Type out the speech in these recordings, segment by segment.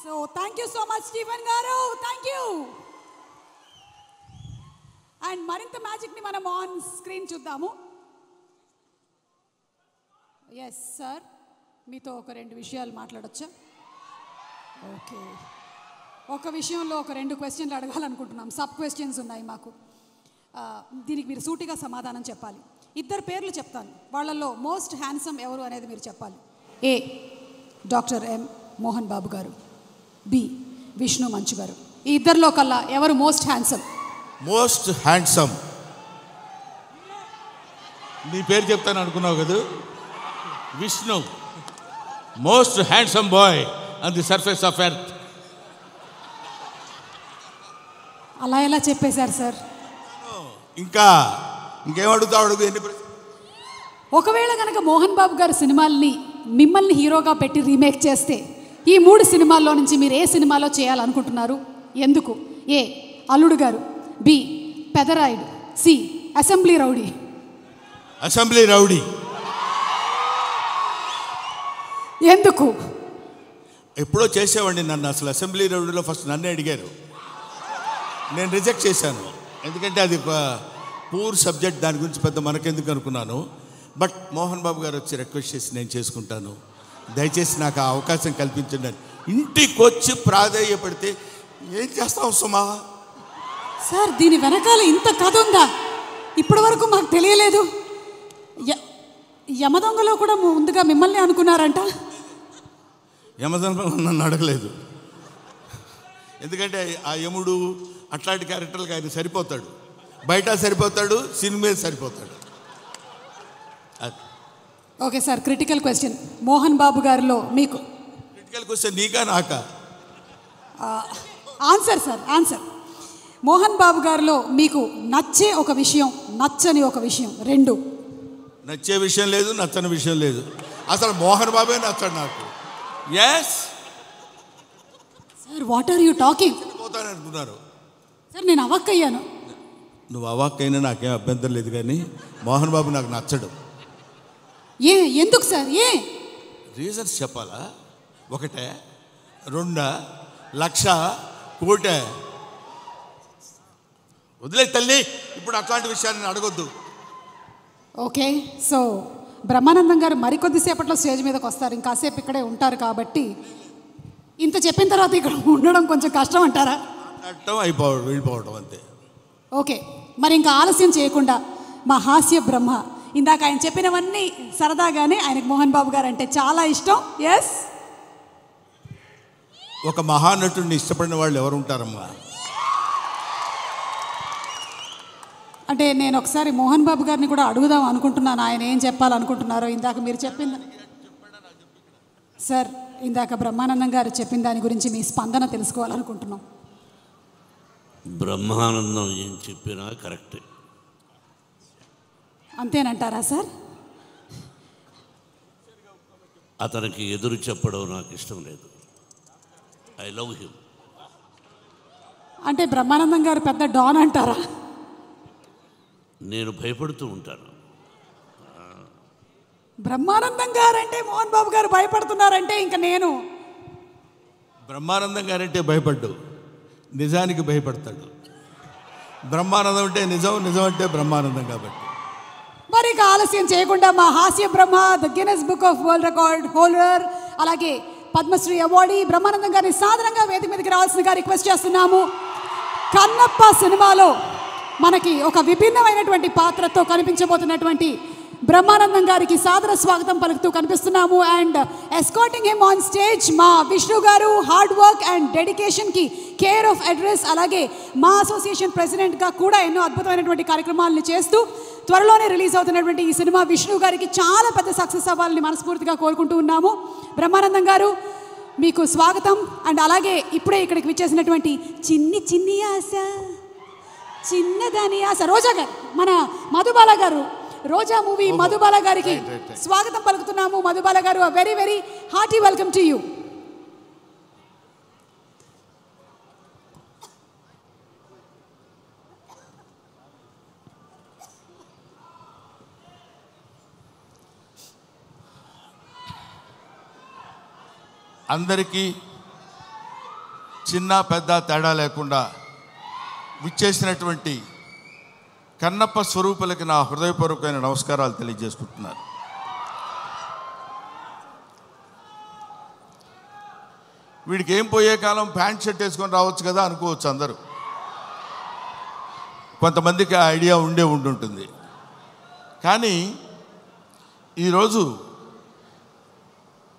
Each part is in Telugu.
So thank you so much Stephen గారు, థ్యాంక్ యూ. అండ్ మరింత మ్యాజిక్ని మనం ఆన్ స్క్రీన్ చూద్దాము. ఎస్ సార్, మీతో ఒక 2 విషయాలు మాట్లాడొచ్చా? ఓకే, ఒక విషయంలో ఒక 2 క్వశ్చన్లు అడగాలనుకుంటున్నాం. సబ్ క్వశ్చన్స్ ఉన్నాయి మాకు. దీనికి మీరు సూటిగా సమాధానం చెప్పాలి. 2 పేర్లు చెప్తాను, వాళ్ళల్లో మోస్ట్ హ్యాండ్సమ్ ఎవరు అనేది మీరు చెప్పాలి. ఏ డాక్టర్ ఎం మోహన్ బాబు గారు, బి విష్ణు మంచు గారు. ఈ 2లో కల్లా ఎవరు మోస్ట్ హ్యాండ్సమ్? మోస్ట్ హ్యాండ్సమ్ నీ పేరు చెప్తాను అనుకున్నావు కదా, Vishnu. Most handsome boy on the surface of earth. అలా ఎలా చెప్పేశారు సార్? ఇంకేమడుగుతావు అడుగు. ఒకవేళ కనుక మోహన్ బాబు గారు సినిమాల్ని మిమ్మల్ని హీరోగా పెట్టి రీమేక్ చేస్తే ఈ 3 సినిమాల్లో నుంచి మీరు ఏ సినిమాలో చేయాలనుకుంటున్నారు? ఎందుకు? A Alludu Garu, B Pedarayudu, C Assembly Rowdy. Assembly Rowdy. ఎందుకు? ఎప్పుడో చేసేవాడిని నన్ను. అసలు అసెంబ్లీ రౌడీలో ఫస్ట్ నన్నే అడిగారు, నేను రిజెక్ట్ చేశాను. ఎందుకంటే అది ఒక పూర్ సబ్జెక్ట్, దాని గురించి పెద్ద మనకెందుకు అనుకున్నాను. బట్ మోహన్ బాబు గారు వచ్చి రిక్వెస్ట్ చేసి నేను చేసుకుంటాను, దయచేసి నాకు ఆ అవకాశం కల్పించండి అని ఇంటికి వచ్చి ప్రాధేయపడితే ఏం చేస్తాం సుమా? సార్, దీని వెనకాల ఇంత కథ ఉందా? ఇప్పటి వరకు మాకు తెలియలేదు. యమదొంగలో కూడా ముందుగా మిమ్మల్ని అనుకున్నారంట. యమదొంగ నన్ను అడగలేదు, ఎందుకంటే ఆ యముడు అట్లాంటి క్యారెక్టర్లకు ఆయన సరిపోతాడు. బయట సరిపోతాడు, సినిమా సరిపోతాడు. Okay sir, critical question. Mohan Babu గారిలో మీకు క్రిటికల్ క్వశ్చన్ నీకా నాకా? Answer sir, answer. Mohan Babu గారిలో మీకు నచ్చే ఒక విషయం, నచ్చని ఒక విషయం, 2. నచ్చే విషయం లేదు, నచ్చని విషయం లేదు. అసలు మోహన్ బాబే నచ్చడు నాకు. Yes sir, what are you talking? పోతాననుకున్నారు సార్, నేను అవాక్కయ్యాను. నువ్వు అవాక్కైనా నాకేం అభ్యంతరం లేదు, కానీ మోహన్ బాబు నాకు నచ్చడు. ఎందుకు సార్? రీజన్స్ చెప్పాలా? 1, 2, లక్ష, కోటి? వదిలే తల్లి, ఇప్పుడు అట్లాంటి విషయాన్ని అడగొద్దు. ఓకే, సో బ్రహ్మానందం గారు మరికొద్దిసేపట్లో స్టేజ్ మీదకి వస్తారు, ఇంకాసేపు ఇక్కడే ఉంటారు. కాబట్టి ఇంత చెప్పిన తర్వాత ఇక్కడ ఉండడం కొంచెం కష్టం అంటారా? వెళ్ళిపోవడం అంతే. ఓకే, మరి ఇంకా ఆలస్యం చేయకుండా మా హాస్య బ్రహ్మ, ఇందాక ఆయన చెప్పినవన్నీ సరదాగానే, ఆయనకు మోహన్ బాబు గారు అంటే చాలా ఇష్టం. ఎస్, ఒక మహానటుడిని ఇష్టపడిన వాళ్ళు ఎవరు ఉంటారమ్మా? అంటే నేను ఒకసారి మోహన్ బాబు గారిని కూడా అడుగుదాం అనుకుంటున్నాను, ఆయన ఏం చెప్పాలనుకుంటున్నారో. ఇందాక మీరు చెప్పింది సార్, ఇందాక బ్రహ్మానందం గారు చెప్పిన దాని గురించి మీ స్పందన తెలుసుకోవాలనుకుంటున్నాం. బ్రహ్మానందం ఏం చెప్పినా కరెక్టే. అంతేనంటారా సార్? అతనికి ఎదురు చెప్పడం నాకు ఇష్టం లేదు. I love him. అంటే బ్రహ్మానందం గారు పెద్ద డాన్ అంటారా? నేను భయపడుతూ ఉంటాను. బ్రహ్మానందం గారు అంటే మోహన్ బాబు గారు భయపడుతున్నారంటే ఇంకా నేను బ్రహ్మానందం గారంటే భయపడ్డు, నిజానికి భయపడతాడు. బ్రహ్మానందం అంటే నిజం, నిజం అంటే బ్రహ్మానందం. కాబట్టి మరి ఇక ఆలస్యం చేయకుండా మా హాస్య బ్రహ్మ, the Guinness book of world record holder, అలాగే పద్మశ్రీ అవార్డీ బ్రహ్మానందం గారిని సాధారణంగా వేదిక మీదకి రావాల్సిందిగా రిక్వెస్ట్ చేస్తున్నాము. కన్నప్ప సినిమాలో మనకి ఒక విభిన్నమైనటువంటి పాత్రతో కనిపించబోతున్నటువంటి బ్రహ్మానందం గారికి సాదర స్వాగతం పలుకుతూ కనిపిస్తున్నాము. And escorting him on stage మా Vishnu garu, hard work and డెడికేషన్కి కేర్ ఆఫ్ అడ్రస్, అలాగే మా అసోసియేషన్ ప్రెసిడెంట్గా కూడా ఎన్నో అద్భుతమైనటువంటి కార్యక్రమాలను చేస్తూ త్వరలోనే రిలీజ్ అవుతున్నటువంటి ఈ సినిమా విష్ణు గారికి చాలా పెద్ద సక్సెస్ అవ్వాలని మనస్ఫూర్తిగా కోరుకుంటూ ఉన్నాము. బ్రహ్మానందం గారు, మీకు స్వాగతం. అండ్ అలాగే ఇప్పుడే ఇక్కడికి విచ్చేసినటువంటి చిన్ని ఆశ, చిన్నదాని ఆశ రోజా గారు, మన మధుబాల గారు, రోజా మూవీ మధుబాల గారికి స్వాగతం పలుకుతున్నాము. మధుబాల గారు, very very hearty welcome to you. అందరికీ చిన్న పెద్ద తేడా లేకుండా విచ్చేసినటువంటి కన్నప్ప స్వరూపులకి నా హృదయపూర్వకమైన నమస్కారాలు తెలియజేసుకుంటున్నాను. వీడికి ఏం పోయే కాలం ప్యాంట్ షర్ట్ వేసుకొని రావచ్చు కదా అనుకోవచ్చు అందరూ. కొంతమందికి ఆ ఐడియా ఉండుంటుంది. కానీ ఈరోజు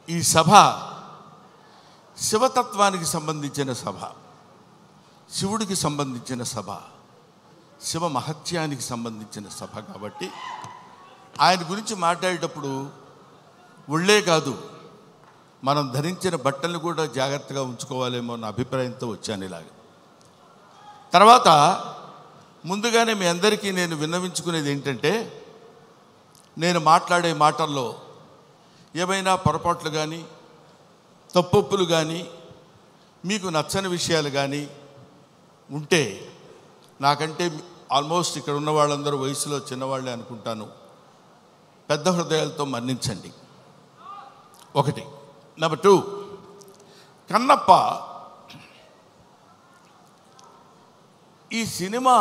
ఈ సభ శివతత్వానికి సంబంధించిన సభ, శివుడికి సంబంధించిన సభ, శివ మహత్యానికి సంబంధించిన సభ కాబట్టి ఆయన గురించి మాట్లాడేటప్పుడు ఒళ్ళే కాదు, మనం ధరించిన బట్టలను కూడా జాగ్రత్తగా ఉంచుకోవాలేమో అన్న అభిప్రాయంతో వచ్చాను ఇలాగ. తర్వాత ముందుగానే మీ అందరికీ నేను విన్నవించుకునేది ఏంటంటే, నేను మాట్లాడే మాటల్లో ఏమైనా పొరపాట్లు కానీ తప్పొప్పులు కానీ మీకు నచ్చని విషయాలు కానీ ఉంటే, నాకంటే ఆల్మోస్ట్ ఇక్కడ ఉన్న వాళ్ళందరూ వయసులో చిన్నవాళ్ళే అనుకుంటాను, పెద్ద హృదయాలతో మన్నించండి. ఒకటి. నెంబర్ 2, కన్నప్ప ఈ సినిమా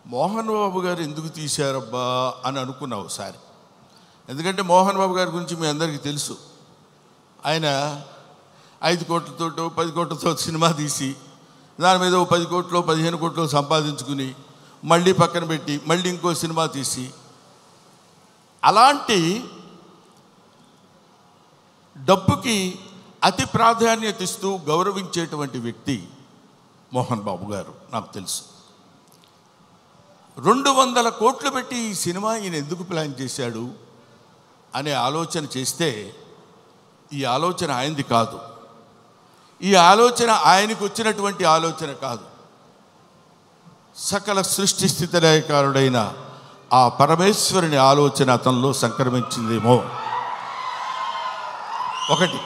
మోహన్ బాబు గారు ఎందుకు తీశారబ్బా అని అనుకున్నా ఒకసారి. ఎందుకంటే మోహన్ బాబు గారి గురించి మీ అందరికీ తెలుసు. ఆయన 5 కోట్లతో 10 కోట్లతో సినిమా తీసి దాని మీద 10 కోట్లు 15 కోట్లు సంపాదించుకుని మళ్ళీ పక్కన పెట్టి మళ్ళీ ఇంకో సినిమా తీసి, అలాంటి డబ్బుకి అతి ప్రాధాన్యత ఇస్తూ గౌరవించేటువంటి వ్యక్తి మోహన్ బాబు గారు. నాకు తెలుసు 200 కోట్లు పెట్టి ఈ సినిమా ఈయన ఎందుకు ప్లాన్ చేశాడు అనే ఆలోచన చేస్తే, ఈ ఆలోచన ఆయనది కాదు, ఈ ఆలోచన ఆయనకు వచ్చినటువంటి ఆలోచన కాదు, సకల సృష్టి స్థితి లయకారుడైన ఆ పరమేశ్వరుని ఆలోచన అతనిలో సంక్రమించిందేమో. ఒకటి.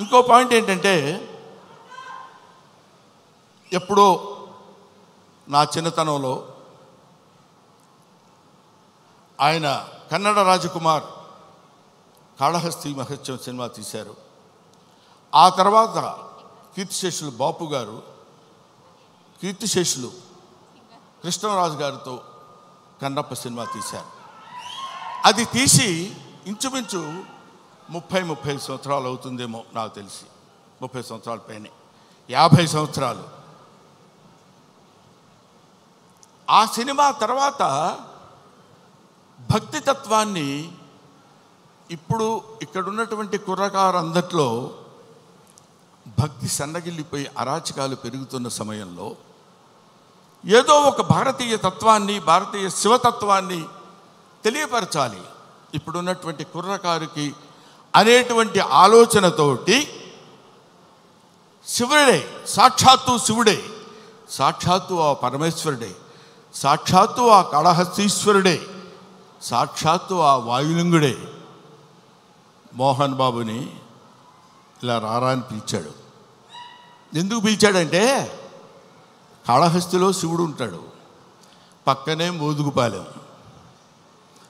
ఇంకో పాయింట్ ఏంటంటే, ఎప్పుడో నా చిన్నతనంలో ఆయన కన్నడ రాజకుమార్ కాళహస్తి మహత్యం సినిమా తీశారు. ఆ తర్వాత కీర్తిశేషులు బాపు గారు, కీర్తిశేషులు కృష్ణరాజు గారితో కన్నప్ప సినిమా తీశారు. అది తీసి ఇంచుమించు 30-35 సంవత్సరాలు అవుతుందేమో నాకు తెలిసి, 30 సంవత్సరాల పైనే, 50 సంవత్సరాలు. ఆ సినిమా తర్వాత భక్తి తత్వాన్ని ఇప్పుడు ఇక్కడున్నటువంటి కుర్రకారందట్లో భక్తి సన్నగిల్లిపోయి అరాచకాలు పెరుగుతున్న సమయంలో ఏదో ఒక భారతీయ తత్వాన్ని, భారతీయ శివతత్వాన్ని తెలియపరచాలి ఇప్పుడున్నటువంటి కుర్రకారుకి అనేటువంటి ఆలోచనతోటి శివుడే, సాక్షాత్తు శివుడే, సాక్షాత్తు ఆ పరమేశ్వరుడే, సాక్షాత్తు ఆ కాళహస్తీశ్వరుడే, సాక్షాత్తు ఆ వాయులింగుడే మోహన్ బాబుని ఇలా రారా అని పిలిచాడు. ఎందుకు పిలిచాడంటే, కాళహస్తిలో శివుడు ఉంటాడు, పక్కనే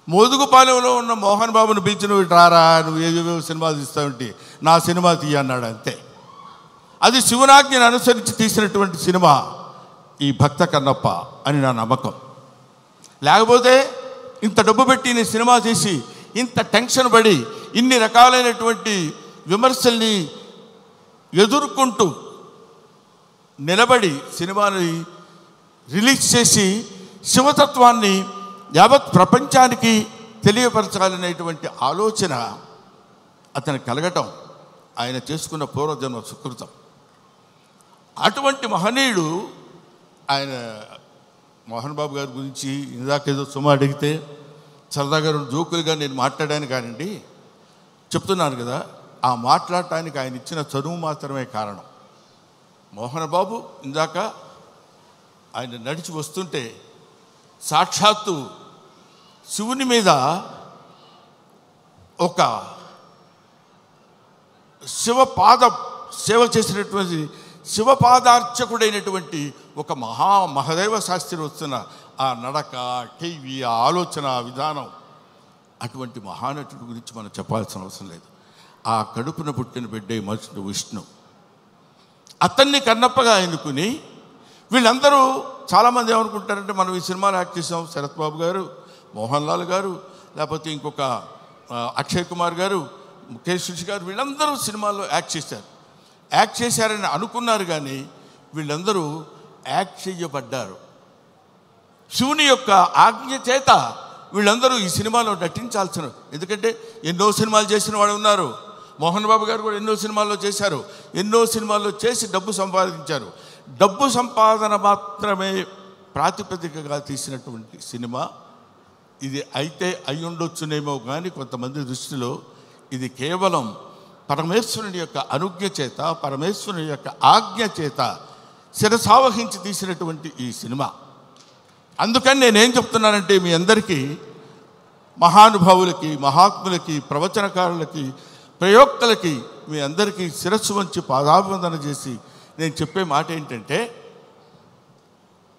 మోదుగుపాలెంలో ఉన్న మోహన్ బాబుని పిలిచి నువ్వు రారా, నువ్వు ఏవేవో సినిమాలు తీస్తావంటే నా సినిమా తీయ అన్నాడు. అంతే. అది శివనాజ్ఞను అనుసరించి తీసినటువంటి సినిమా ఈ భక్త కన్నప్ప అని నా నమ్మకం. లేకపోతే ఇంత డబ్బు పెట్టి నేను సినిమా చేసి ఇంత టెన్షన్ పడి ఇన్ని రకాలైనటువంటి విమర్శల్ని ఎదుర్కొంటూ నిలబడి సినిమాని రిలీజ్ చేసి శివతత్వాన్ని యావత్ ప్రపంచానికి తెలియపరచాలనేటువంటి ఆలోచన అతను కలగటం ఆయన చేసుకున్న పూర్వజన్మ సుకృతం. అటువంటి మహనీయుడు ఆయన. మోహన్ బాబు గారి గురించి ఇందాకేదో సుమ అడిగితే సరదాగా 2 జోకులుగా నేను మాట్లాడాను కానండి, చెప్తున్నాను కదా, ఆ మాట్లాడటానికి ఆయన ఇచ్చిన చదువు మాత్రమే కారణం. మోహన్ బాబు ఇందాక ఆయన నడిచి వస్తుంటే సాక్షాత్తు శివుని మీద ఒక సేవ చేసినటువంటి శివపాదార్చకుడైనటువంటి ఒక మహదేవ శాస్త్రి వస్తున్న ఆ నడక, టీవీ, ఆ ఆలోచన విధానం, అటువంటి మహానటుడి గురించి మనం చెప్పాల్సిన అవసరం లేదు. ఆ కడుపున పుట్టిన బిడ్డే విష్ణు. అతన్ని కన్నప్పగా ఎన్నుకుని వీళ్ళందరూ చాలామంది ఏమనుకుంటారంటే మనం ఈ సినిమాలో యాక్ట్ చేసాం, శరత్ బాబు గారు, మోహన్ లాల్ గారు, లేకపోతే ఇంకొక అక్షయ్ కుమార్ గారు, ముఖేష్ గారు, వీళ్ళందరూ సినిమాల్లో యాక్ట్ చేశారని అనుకున్నారు. కానీ వీళ్ళందరూ యాక్ట్ చేయబడ్డారు. శివుని యొక్క ఆజ్ఞ చేత వీళ్ళందరూ ఈ సినిమాలో నటించాల్సిన, ఎందుకంటే ఎన్నో సినిమాలు చేసిన వాళ్ళు ఉన్నారు. మోహన్ బాబు గారు కూడా ఎన్నో సినిమాల్లో చేశారు. ఎన్నో సినిమాల్లో చేసి డబ్బు సంపాదించారు. డబ్బు సంపాదన మాత్రమే ప్రాతిపదికగా తీసినటువంటి సినిమా ఇది. అయితే అయి ఉండొచ్చునేమో కానీ కొంతమంది దృష్టిలో ఇది కేవలం పరమేశ్వరుని యొక్క అనుజ్ఞ చేత, పరమేశ్వరుని యొక్క ఆజ్ఞ చేత శిరసావహించి తీసినటువంటి ఈ సినిమా. అందుకని నేనేం చెప్తున్నానంటే మీ అందరికీ, మహానుభావులకి, మహాత్ములకి, ప్రవచనకారులకి, ప్రయోక్తలకి మీ అందరికీ శిరస్సు వంచి పాదాభివందన చేసి నేను చెప్పే మాట ఏంటంటే,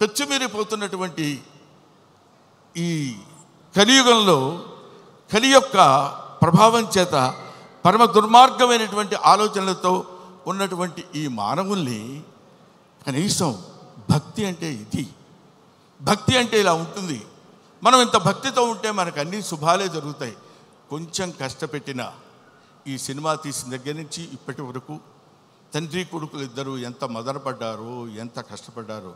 పెచ్చుమీరిపోతున్నటువంటి ఈ కలియుగంలో కలి యొక్క ప్రభావం చేత పరమ దుర్మార్గమైనటువంటి ఆలోచనలతో ఉన్నటువంటి ఈ మానవుల్ని కనీసం భక్తి అంటే ఇది, భక్తి అంటే ఇలా ఉంటుంది. మనం ఇంత భక్తితో ఉంటే మనకు అన్ని శుభాలే జరుగుతాయి. కొంచెం కష్టపెట్టిన ఈ సినిమా తీసిన దగ్గర నుంచి ఇప్పటి వరకు తండ్రి కొడుకులు ఇద్దరు ఎంత మదనపడ్డారో, ఎంత కష్టపడ్డారో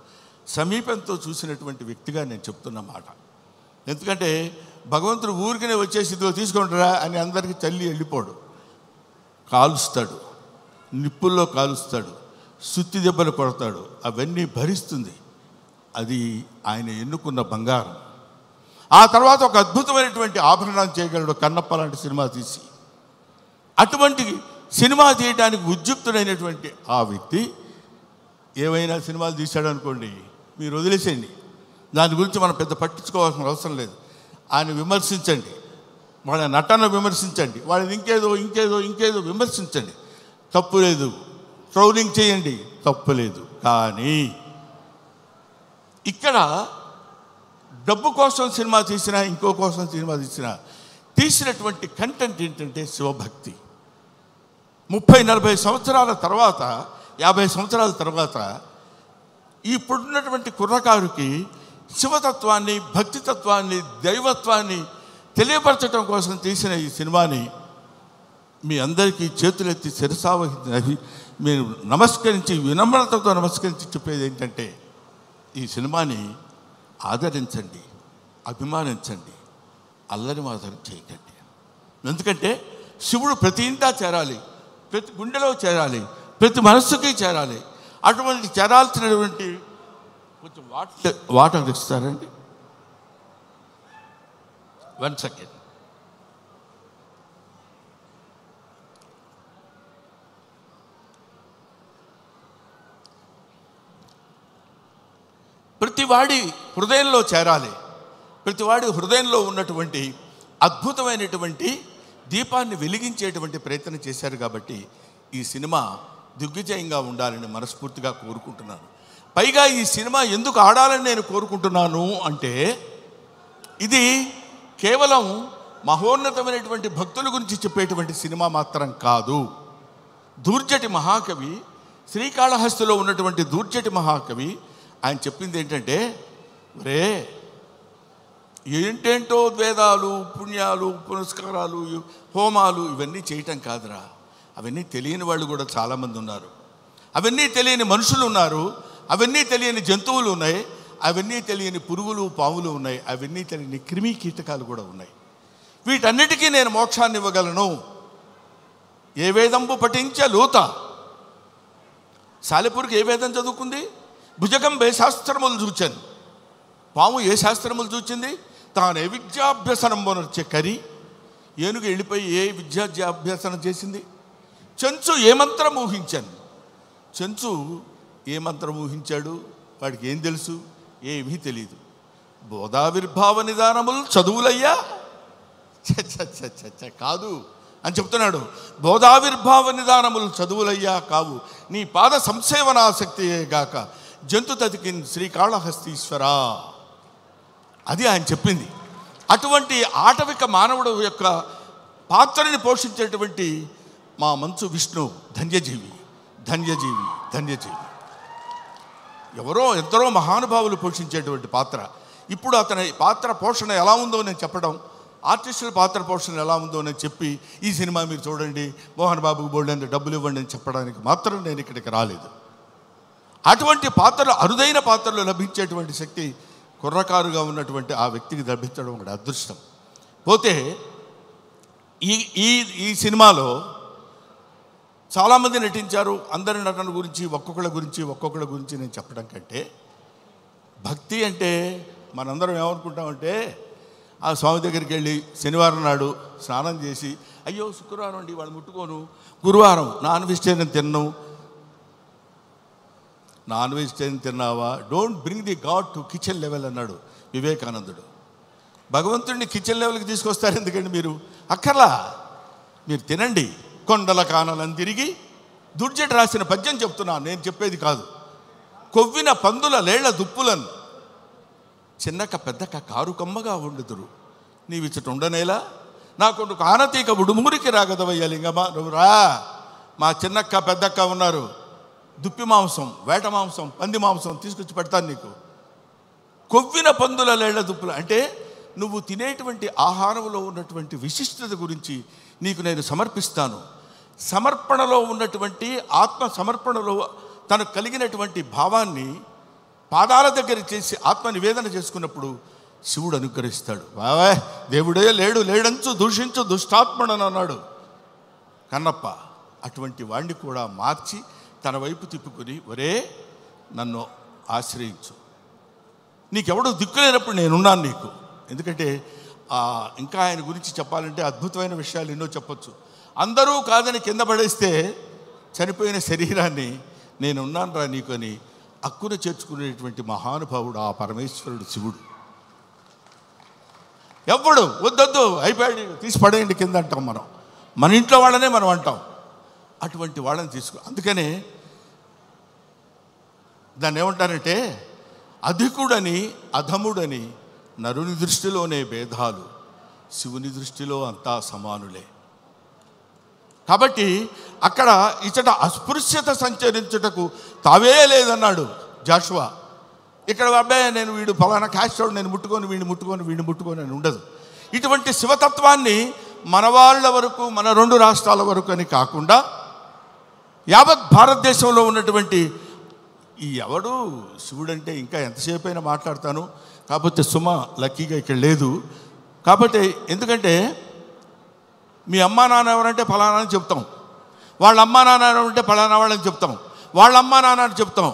సమీపంతో చూసినటువంటి వ్యక్తిగా నేను చెప్తున్న మాట. ఎందుకంటే భగవంతుడు ఊరికనే వచ్చేసి ఇదిగో తీసుకుంటారా అని అందరికీ తల్లి వెళ్ళిపోడు. కాలుస్తాడు, నిప్పుల్లో కాలుస్తాడు, సుత్తి దెబ్బలు కొడతాడు, అవన్నీ భరిస్తుంది. అది ఆయన ఎన్నుకున్న బంగారం. ఆ తర్వాత ఒక అద్భుతమైనటువంటి ఆభరణం చేయగలడు కన్నప్ప లాంటి సినిమా తీసి. అటువంటి సినిమా తీయడానికి ఉద్యుక్తుడైనటువంటి ఆ వ్యక్తి ఏవైనా సినిమాలు తీశాడు అనుకోండి, మీరు వదిలేసేయండి, దాని గురించి మనం పెద్ద పట్టించుకోవాల్సిన అవసరం లేదు. ఆయన విమర్శించండి, వాళ్ళ నటన విమర్శించండి, వాళ్ళని ఇంకేదో విమర్శించండి, తప్పు లేదు. ట్రోలింగ్ చేయండి, తప్పు లేదు. కానీ ఇక్కడ డబ్బు కోసం సినిమా తీసినా, ఇంకో కోసం సినిమా తీసినటువంటి కంటెంట్ ఏంటంటే శివభక్తి. 30-40 సంవత్సరాల తర్వాత, 50 సంవత్సరాల తర్వాత ఇప్పుడున్నటువంటి కుర్రకారుకి శివతత్వాన్ని, భక్తితత్వాన్ని, దైవత్వాన్ని తెలియపరచడం కోసం తీసిన ఈ సినిమాని మీ అందరికీ చేతులెత్తి శిరసావహించి మీరు నమస్కరించి, వినమ్రతతో నమస్కరించి చెప్పేది ఏంటంటే, ఈ సినిమాని ఆదరించండి, అభిమానించండి, అల్లరి మాత్రం చేయకండి. ఎందుకంటే శివుడు ప్రతి ఇంటా చేరాలి, ప్రతి గుండెలో చేరాలి, ప్రతి మనస్సుకి చేరాలి. అటువంటి చేరాల్సినటువంటి కొంచెం వాటర్ ఇస్తారండి. 1 సెకండ్. ప్రతివాడి హృదయంలో చేరాలి. ప్రతివాడి హృదయంలో ఉన్నటువంటి అద్భుతమైనటువంటి దీపాన్ని వెలిగించేటువంటి ప్రయత్నం చేశారు. కాబట్టి ఈ సినిమా దిగ్విజయంగా ఉండాలని మనస్ఫూర్తిగా కోరుకుంటున్నాను. పైగా ఈ సినిమా ఎందుకు ఆడాలని నేను కోరుకుంటున్నాను అంటే, ఇది కేవలం మహోన్నతమైనటువంటి భక్తుల గురించి చెప్పేటువంటి సినిమా మాత్రం కాదు. దూర్జటి మహాకవి, శ్రీకాళహస్తిలో ఉన్నటువంటి దూర్జటి మహాకవి ఆయన చెప్పింది ఏంటంటే, రే ఏంటేంటో వేదాలు, పుణ్యాలు, పునస్కారాలు, హోమాలు ఇవన్నీ చేయటం కాదురా. అవన్నీ తెలియని వాళ్ళు కూడా చాలామంది ఉన్నారు. అవన్నీ తెలియని మనుషులు ఉన్నారు. అవన్నీ తెలియని జంతువులు ఉన్నాయి. అవన్నీ తెలియని పురుగులు, పాములు ఉన్నాయి. అవన్నీ తెలియని క్రిమి కీటకాలు కూడా ఉన్నాయి. వీటన్నిటికీ నేను మోక్షాన్ని ఇవ్వగలను. ఏ వేదంబు పఠించలోత. సాలెపురికి ఏ వేదం చదువుకుంది? భుజగం ఏ శాస్త్రములు చూచాను. పాము ఏ శాస్త్రములు చూచింది? తాను ఏ విద్యాభ్యసనం వచ్చే కరి. ఏనుగు వెళ్ళిపోయి ఏ విద్యాభ్యాసనం చేసింది? చెంచు ఏ మంత్రం ఊహించాను. చెంచు ఏ మంత్రం ఊహించాడు? వాడికి ఏం తెలుసు? ఏమీ తెలియదు. బోధావిర్భావ నిదానములు చదువులయ్యా కాదు అని చెప్తున్నాడు. బోధావిర్భావ నిదానములు చదువులయ్యా కావు, నీ పాద సంసేవనాసక్తియే గాక జంతు తతికిన్ శ్రీకాళహస్తీశ్వరా. అది ఆయన చెప్పింది. అటువంటి ఆటవిక మానవుడు యొక్క పాత్రని పోషించేటువంటి మా మంచు విష్ణు ధన్యజీవి. ధన్యజీవి. ఎవరో ఎందరో మహానుభావులు పోషించేటువంటి పాత్ర. ఇప్పుడు అతని పాత్ర పోషణ ఎలా ఉందో నేను చెప్పడం, ఆర్టిస్టుల పాత్ర పోషణ ఎలా ఉందో నేను చెప్పి ఈ సినిమా మీరు చూడండి, మోహన్ బాబుకు బోల్డెంత డబ్బులు ఇవ్వండి అని చెప్పడానికి మాత్రం నేను ఇక్కడికి రాలేదు. అటువంటి పాత్రలు, అరుదైన పాత్రలు లభించేటువంటి శక్తి కుర్రకారుగా ఉన్నటువంటి ఆ వ్యక్తికి లభించడం ఒక అదృష్టం. పోతే ఈ ఈ ఈ సినిమాలో చాలామంది నటించారు. అందరి నటన గురించి ఒక్కొక్కళ్ళ గురించి నేను చెప్పడం కంటే, భక్తి అంటే మనందరం ఏమనుకుంటామంటే, ఆ స్వామి దగ్గరికి వెళ్ళి శనివారం నాడు స్నానం చేసి, అయ్యో శుక్రవారం అండి వాళ్ళు ముట్టుకోను, గురువారం నాన్ వెజిటేరియన్ తిన్నావా, don't bring the God to kitchen level అన్నాడు వివేకానందుడు. భగవంతుడిని కిచెన్ లెవెల్కి తీసుకొస్తారు ఎందుకండి మీరు? అక్కర్లా, మీరు తినండి. కొండల కానలను తిరిగి దుర్జట రాసిన పద్యం చెప్తున్నాను, నేను చెప్పేది కాదు. కొవ్విన పందుల లేళ్ల దుప్పులను చిన్నక పెద్దక కారు కమ్మగా ఉండుదురు, నీవిచ్చట ఉండనేలా నా కొడుకు ఆనతీక ఉడుమురికి రాగదవయ్యా లింగమ్మ, నువ్వు రా. మా చిన్నక్క పెద్దక్క ఉన్నారు, దుప్పి మాంసం, వేట మాంసం, పంది మాంసం తీసుకొచ్చి పెడతాను నీకు. కొవ్విన పందుల లేళ్ల దుప్పులు అంటే నువ్వు తినేటువంటి ఆహారంలో ఉన్నటువంటి విశిష్టత గురించి నీకు నేను సమర్పిస్తాను. సమర్పణలో ఉన్నటువంటి ఆత్మ సమర్పణలో తనకు కలిగినటువంటి భావాన్ని పాదాల దగ్గర చేసి ఆత్మ నివేదన చేసుకున్నప్పుడు శివుడు అనుగ్రహిస్తాడు. బావా దేవుడే లేడంచు దూషించు దుష్టాత్మడని అన్నాడు కన్నప్ప. అటువంటి వాణ్ణి కూడా మార్చి తన వైపు తిప్పుకొని, ఒరే నన్ను ఆశ్రయించు, నీకెవడో దిక్కులేనప్పుడు నేనున్నాను నీకు. ఎందుకంటే ఇంకా ఆయన గురించి చెప్పాలంటే అద్భుతమైన విషయాలు ఎన్నో చెప్పొచ్చు. అందరూ కాదని కింద పడేస్తే చనిపోయిన శరీరాన్ని నేనున్నాను రా నీకు అని అక్కున చేర్చుకునేటువంటి మహానుభావుడు ఆ పరమేశ్వరుడు శివుడు. ఎవ్వడు వద్దొద్దు అయిపోయాడు తీసి పడేయండి కింద అంటాం మనం, మన ఇంట్లో వాళ్ళనే మనం అంటాం. అటువంటి వాళ్ళని అందుకనే దాన్ని ఏమంటారంటే, అధికుడని అధముడని నరుని దృష్టిలోనే భేదాలు, శివుని దృష్టిలో అంతా సమానులే. కాబట్టి అక్కడ ఇచ్చట అస్పృశ్యత సంచరించుటకు తావే లేదన్నాడు జాషువా. ఇక్కడ అబ్బాయి నేను వీడు ఫలానా క్యాస్టోడు నేను వీడిని ముట్టుకొని అని ఉండదు. ఇటువంటి శివతత్వాన్ని మన వాళ్ళ వరకు, మన 2 రాష్ట్రాల వరకు అని కాకుండా యావత్ భారతదేశంలో ఉన్నటువంటి ఈ ఎవడు శివుడంటే ఇంకా ఎంతసేపు అయినా మాట్లాడతాను. కాకపోతే సుమ లక్కీగా ఇక్కడ లేదు. కాబట్టి ఎందుకంటే మీ అమ్మా నాన్న ఎవరంటే ఫలానా అని చెప్తాం, వాళ్ళ అమ్మా నాన్న ఎవరంటే ఫలానా వాళ్ళని చెప్తాం, వాళ్ళ అమ్మా నాన్న అని చెప్తాం.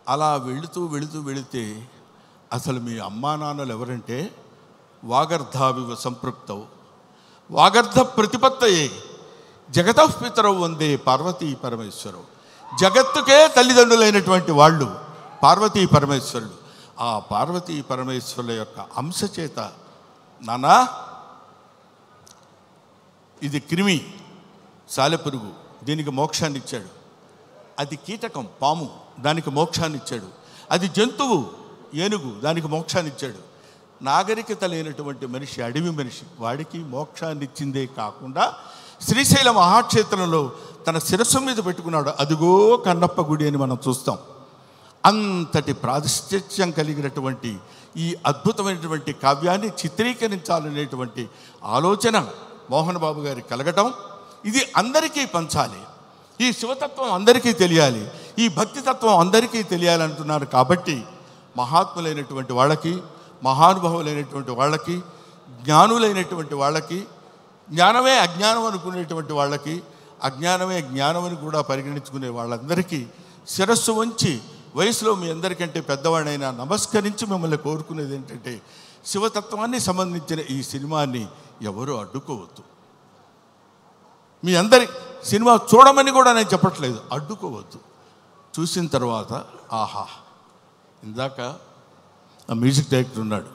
అలా వెళితే అసలు మీ అమ్మా నాన్నలు ఎవరంటే వాగర్ధావివ సంపృక్తవు వాగర్ధ ప్రతిపత్తయే జగతఃపితరవు వందే పార్వతీ పరమేశ్వరవు. జగత్తుకే తల్లిదండ్రులైనటువంటి వాళ్ళు పార్వతీ పరమేశ్వరుడు. ఆ పార్వతీ పరమేశ్వరుల యొక్క అంశ చేత, నానా ఇది క్రిమి సాలెపురుగు, దీనికి మోక్షాన్ని ఇచ్చాడు. అది కీటకం పాము, దానికి మోక్షాన్ని ఇచ్చాడు. అది జంతువు ఏనుగు, దానికి మోక్షాన్ని ఇచ్చాడు. నాగరికత లేనటువంటి మనిషి, అడవి మనిషి, వాడికి మోక్షాన్ని ఇచ్చిందే కాకుండా శ్రీశైల మహాక్షేత్రంలో తన శిరస్సు మీద పెట్టుకున్నాడు. అదిగో కన్నప్ప గుడి అని మనం చూస్తాం. అంతటి ప్రాతిష్ఠ్యం కలిగినటువంటి ఈ అద్భుతమైనటువంటి కావ్యాన్ని చిత్రీకరించాలనేటువంటి ఆలోచన మోహన్ బాబు గారికి కలగటం, ఇది అందరికీ పంచాలి, ఈ శివతత్వం అందరికీ తెలియాలి, ఈ భక్తితత్వం అందరికీ తెలియాలంటున్నారు. కాబట్టి మహాత్ములైనటువంటి వాళ్ళకి, మహానుభావులైనటువంటి వాళ్ళకి, జ్ఞానులైనటువంటి వాళ్ళకి, జ్ఞానమే అజ్ఞానం అనుకునేటువంటి వాళ్ళకి, అజ్ఞానమే జ్ఞానం అని కూడా పరిగణించుకునే వాళ్ళందరికీ శిరస్సు వంచి వయసులో మీ అందరికంటే పెద్దవాడైనా నమస్కరించి మిమ్మల్ని కోరుకునేది ఏంటంటే, శివతత్వాన్ని సంబంధించిన ఈ సినిమాని ఎవరూ అడ్డుకోవద్దు. మీ అందరి సినిమా చూడమని కూడా నేను చెప్పట్లేదు, అడ్డుకోవద్దు. చూసిన తర్వాత ఆహా, ఇందాక ఆ మ్యూజిక్ డైరెక్టర్ ఉన్నాడు,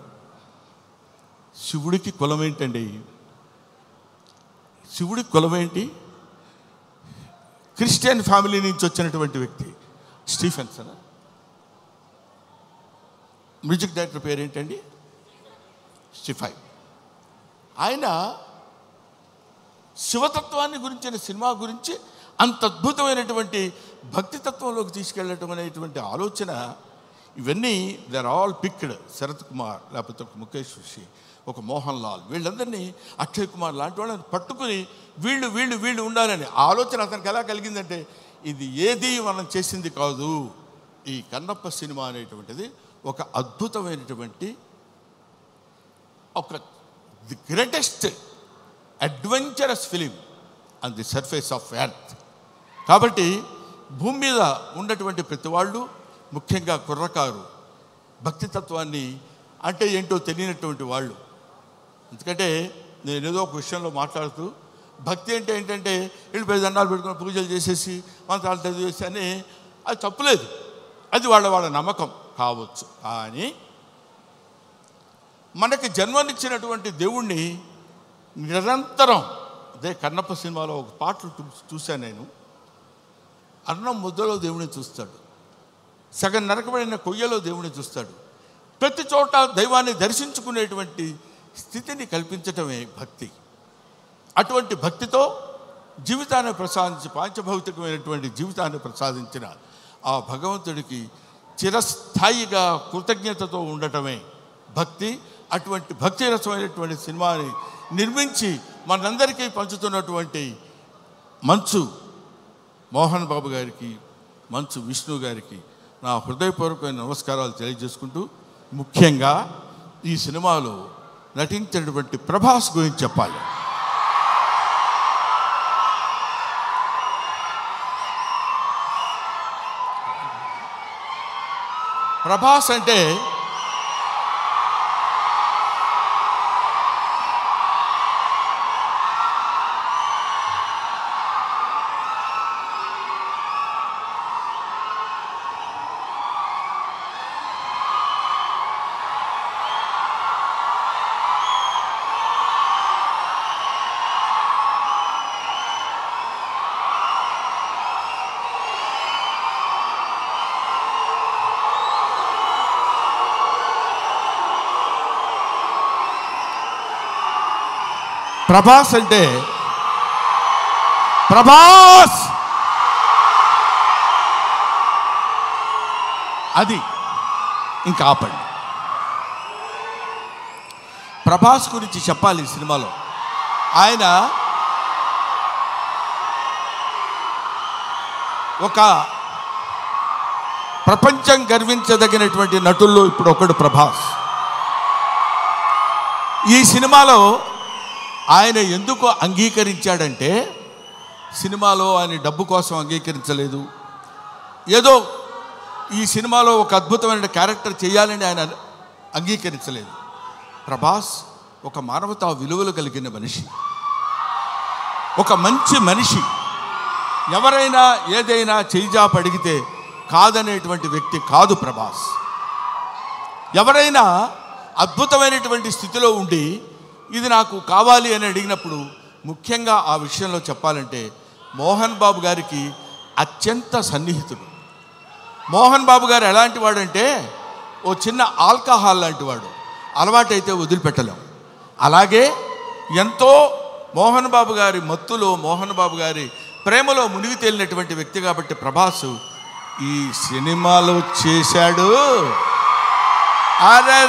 శివుడికి కులం ఏంటండి? శివుడికి కులం ఏంటి? క్రిస్టియన్ ఫ్యామిలీ నుంచి వచ్చినటువంటి వ్యక్తి స్టీఫెన్సన్. మ్యూజిక్ డైరెక్టర్ పేరేంటండి? స్టిఫై. ఆయన శివతత్వాన్ని గురించిన సినిమా గురించి అంత అద్భుతమైనటువంటి భక్తి తత్వంలోకి తీసుకెళ్ళటం అనేటువంటి ఆలోచన, ఇవన్నీ they are all picked. Sarath Kumar, లేకపోతే ఒక ముఖేష్ ఋషి, ఒక మోహన్ లాల్, వీళ్ళందరినీ, అక్షయ్ కుమార్ లాంటి వాళ్ళని పట్టుకుని వీళ్ళు వీళ్ళు వీళ్ళు ఉండాలని ఆలోచన అతనికి ఎలా కలిగిందంటే, ఇది ఏది మనం చేసింది కాదు, ఈ కన్నప్ప సినిమా అనేటువంటిది ఒక అద్భుతమైనటువంటి, ఒక the greatest adventurous film on the surface of earth. కాబట్టి భూమి మీద ఉన్నటువంటి ప్రతి వాళ్ళు, ముఖ్యంగా కుర్రకారు, భక్తితత్వాన్ని అంటే ఏంటో తెలియనటువంటి వాళ్ళు. ఎందుకంటే నేను ఏదో ఒక విషయంలో మాట్లాడుతూ, భక్తి అంటే ఏంటంటే వెళ్ళిపోయి దండాలు పెట్టుకుని పూజలు చేసేసి మంత్రాలు చదివేసి అని, అది తప్పులేదు, అది వాళ్ళ నమ్మకం కావచ్చు. కానీ మనకి జన్మనిచ్చినటువంటి దేవుణ్ణి నిరంతరం, అదే కన్నప్ప సినిమాలో ఒక పాటలు చూశాను నేను, అన్నం ముద్దలో దేవుడిని చూస్తాడు, సగం నరకబడిన కొయ్యలో దేవుడిని చూస్తాడు, ప్రతి చోట దైవాన్ని దర్శించుకునేటువంటి స్థితిని కల్పించటమే భక్తి. అటువంటి భక్తితో జీవితాన్ని ప్రసాదించి, పాంచభౌతికమైనటువంటి జీవితాన్ని ప్రసాదించిన ఆ భగవంతుడికి చిరస్థాయిగా కృతజ్ఞతతో ఉండటమే భక్తి. అటువంటి భక్తి రసమైనటువంటి సినిమాని నిర్మించి మనందరికీ పంచుతున్నటువంటి మంచు మోహన్ బాబు గారికి, మంచు విష్ణు గారికి నా హృదయపూర్వకమైన నమస్కారాలు తెలియజేసుకుంటూ, ముఖ్యంగా ఈ సినిమాలో నటించినటువంటి ప్రభాస్ గురించి చెప్పాలి. ప్రభాస్ అంటే ప్రభాస్ అంటే ప్రభాస్ అది ఇంకా ఆపండి. ప్రభాస్ గురించి చెప్పాలి ఈ సినిమాలో. ఆయన ఒక ప్రపంచం గర్వించదగినటువంటి నటుల్లో ఇప్పుడు ఒకడు ప్రభాస్. ఈ సినిమాలో ఆయన ఎందుకు అంగీకరించాడంటే, సినిమాలో ఆయన డబ్బు కోసం అంగీకరించలేదు, ఏదో ఈ సినిమాలో ఒక అద్భుతమైన క్యారెక్టర్ చేయాలని ఆయన అంగీకరించలేదు. ప్రభాస్ ఒక మానవతా విలువలు కలిగిన మనిషి, ఒక మంచి మనిషి, ఎవరైనా ఏదైనా చేయిజాప అడిగితే కాదనేటువంటి వ్యక్తి కాదు ప్రభాస్. ఎవరైనా అద్భుతమైనటువంటి స్థితిలో ఉండి ఇది నాకు కావాలి అని అడిగినప్పుడు, ముఖ్యంగా ఆ విషయంలో చెప్పాలంటే మోహన్ బాబు గారికి అత్యంత సన్నిహితుడు. మోహన్ బాబు గారు ఎలాంటి వాడంటే, ఓ చిన్న ఆల్కహాల్ లాంటి వాడు, అలవాటైతే వదిలిపెట్టలేం. అలాగే ఎంతో మోహన్ బాబు గారి మత్తులో, మోహన్ బాబు గారి ప్రేమలో మునిగి తేలినటువంటి వ్యక్తి కాబట్టి ప్రభాస్ ఈ సినిమాలో చేశాడు. అరే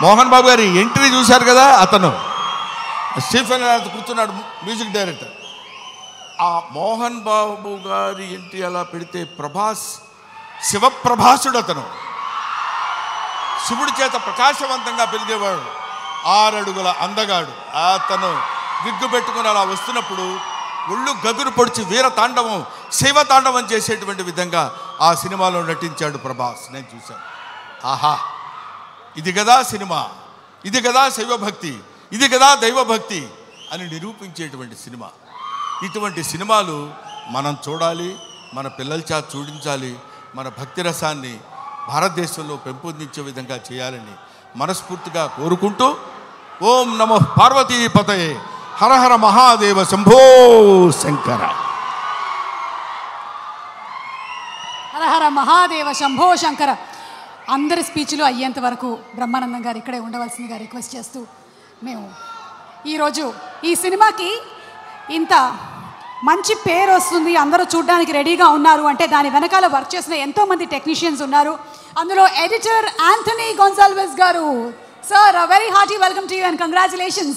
మోహన్ బాబు గారి ఎంట్రీ చూశారు కదా, అతను స్టీఫెన్ కూర్చున్నాడు, మ్యూజిక్ డైరెక్టర్. ఆ మోహన్ బాబు గారి ఎంట్రీ అలా పెడితే ప్రభాస్ శివప్రభాసుడు, అతను శివుడి చేత ప్రకాశవంతంగా పెరిగేవాడు, 6 అడుగుల అందగాడు. అతను విగ్గు పెట్టుకుని అలా వస్తున్నప్పుడు ఒళ్ళు గగురు పొడిచి వీర తాండవం, శివ తాండవం చేసేటువంటి విధంగా ఆ సినిమాలో నటించాడు ప్రభాస్. నేను చూశాను, ఆహా ఇది కదా సినిమా, ఇది కదా శైవభక్తి, ఇది కదా దైవభక్తి అని నిరూపించేటువంటి సినిమా. ఇటువంటి సినిమాలు మనం చూడాలి, మన పిల్లల చేత చూడించాలి, మన భక్తి రసాన్ని భారతదేశంలో పెంపొందించే విధంగా చేయాలని మనస్ఫూర్తిగా కోరుకుంటూ, ఓం నమః పార్వతీపతయే, హర హర మహాదేవ, శంభో శంకర. హర హర మహాదేవ, శంభో శంకర. అందరి స్పీచ్లు అయ్యేంత వరకు బ్రహ్మానందం గారు ఇక్కడే ఉండవలసిందిగా రిక్వెస్ట్ చేస్తూ, మేము ఈరోజు ఈ సినిమాకి ఇంత మంచి పేరు వస్తుంది, అందరూ చూడడానికి రెడీగా ఉన్నారు అంటే దాని వెనకాల వర్క్ చేసిన ఎంతోమంది టెక్నీషియన్స్ ఉన్నారు. అందులో ఎడిటర్ యాంథనీ గొన్సాల్వెస్ గారు. Sir, very hearty welcome to you and congratulations.